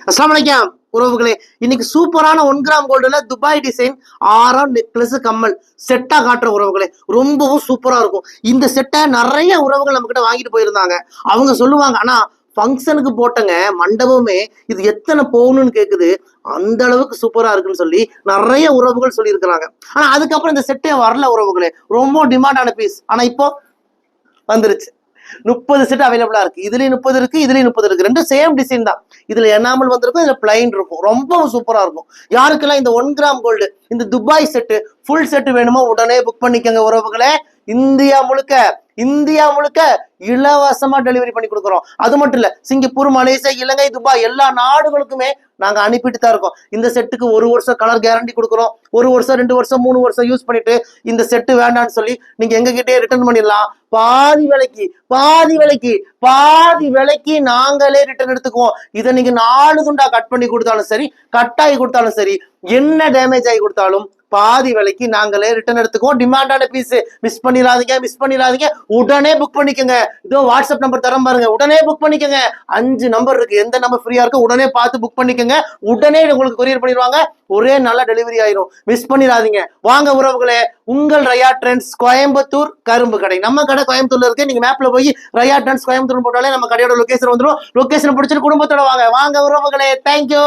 அஸ்ஸலாமு அலைக்கும் உறவுகளே, இன்னைக்கு சூப்பரான 1 கிராம் கோல்டுல துபாய் டிசைன் 6 நெக்லஸ் கம்மல் செட்டா காட்டுற உறவுகளே, ரொம்பவும் சூப்பரா இருக்கும். இந்த செட்டை நிறைய உறவுகள் நம்ம கிட்ட வாங்கிட்டு போயிருந்தாங்க. அவங்க சொல்லுவாங்க, ஆனா ஃபங்க்ஷனுக்கு போட்டங்க மண்டபமே இது எத்தனை பவுனுன்னு கேக்குது, அந்த அளவுக்கு சூப்பரா இருக்குன்னு சொல்லி நிறைய உறவுகள் சொல்லி இருக்கிறாங்க. ஆனா அதுக்கப்புறம் இந்த செட்டே வரல உறவுகளே, ரொம்ப டிமாண்டான பீஸ். ஆனா இப்போ வந்துருச்சு. 30 செட் அவைலபிளா இருக்கு. இதுலயும் 30 இருக்கு, இதுலயும் 30 இருக்கு. ரெண்டும் சேம் டிசைன் தான். இதுல எனாமல் வந்திருக்கும், இதுல பிளைன் இருக்கும். ரொம்பவும் சூப்பரா இருக்கும். யாருக்கெல்லாம் இந்த 1 கிராம் கோல்டு இந்த துபாய் செட்டு ஃபுல் செட்டு வேணுமோ உடனே புக் பண்ணிக்கங்க உறவுகளே. இந்தியா முழுக்க இலவசமா டெலிவரி பண்ணி கொடுக்குறோம். அது மட்டும் இல்ல, சிங்கப்பூர், மலேசியா, இலங்கை, துபாய் எல்லா நாடுகளுக்குமே நாங்க அனுப்பிட்டு தான் இருக்கோம். இந்த செட்டுக்கு 1 வருஷம் கலர் கேரண்டி கொடுக்குறோம். 1 வருஷம் 2 வருஷம் 3 வருஷம் யூஸ் பண்ணிட்டு இந்த செட்டு வேண்டாம்னு சொல்லி நீங்க எங்க கிட்டே ரிட்டர்ன் பண்ணிடலாம். பாதி விலைக்கு நாங்களே ரிட்டர்ன் எடுத்துக்குவோம். இதை நீங்க 4 துண்டா கட் பண்ணி கொடுத்தாலும் சரி, கட்டாயி கொடுத்தாலும் சரி, என்ன டேமேஜ் ஆகி கொடுத்தாலும் பாதி விலைக்கு நாங்களே ரிட்டர்ன் எடுத்துக்குவோம். டிமாண்டான பீஸ் மிஸ் பண்ணிடாதீங்க. உடனே புக் பண்ணிக்கோங்க. இதோ வாட்ஸ்அப் நம்பர் தரம் பாருங்க, உடனே புக் பண்ணிக்கோங்க. 5 நம்பர் இருக்கு, எந்த நம்பர் ஃப்ரீயா இருக்கு உடனே பார்த்து புக் பண்ணிக்கோங்க. உடனே உங்களுக்கு கொரியர் பண்ணிடுவாங்க. ஒரே நல்ல டெலிவரி ஆயிரும். மிஸ் பண்ணிடாதீங்க. வாங்க உறவுகளே, உங்கள் ரயா ட்ரெண்ட்ஸ் கோயம்புத்தூர் கரும்பு கடை. நம்ம கடை கோயம்புத்தூர்ல இருக்கு. நீங்க மேப்ல போய் ரயா ட்ரெண்ட்ஸ் கோயம்புத்தூர் போட்டாலே நம்ம கடையோட லொகேஷன் வந்துடும். லொகேஷன் பிடிச்சிட்டு குடும்பத்தோட வாங்க உறவுகளே. தேங்க்யூ.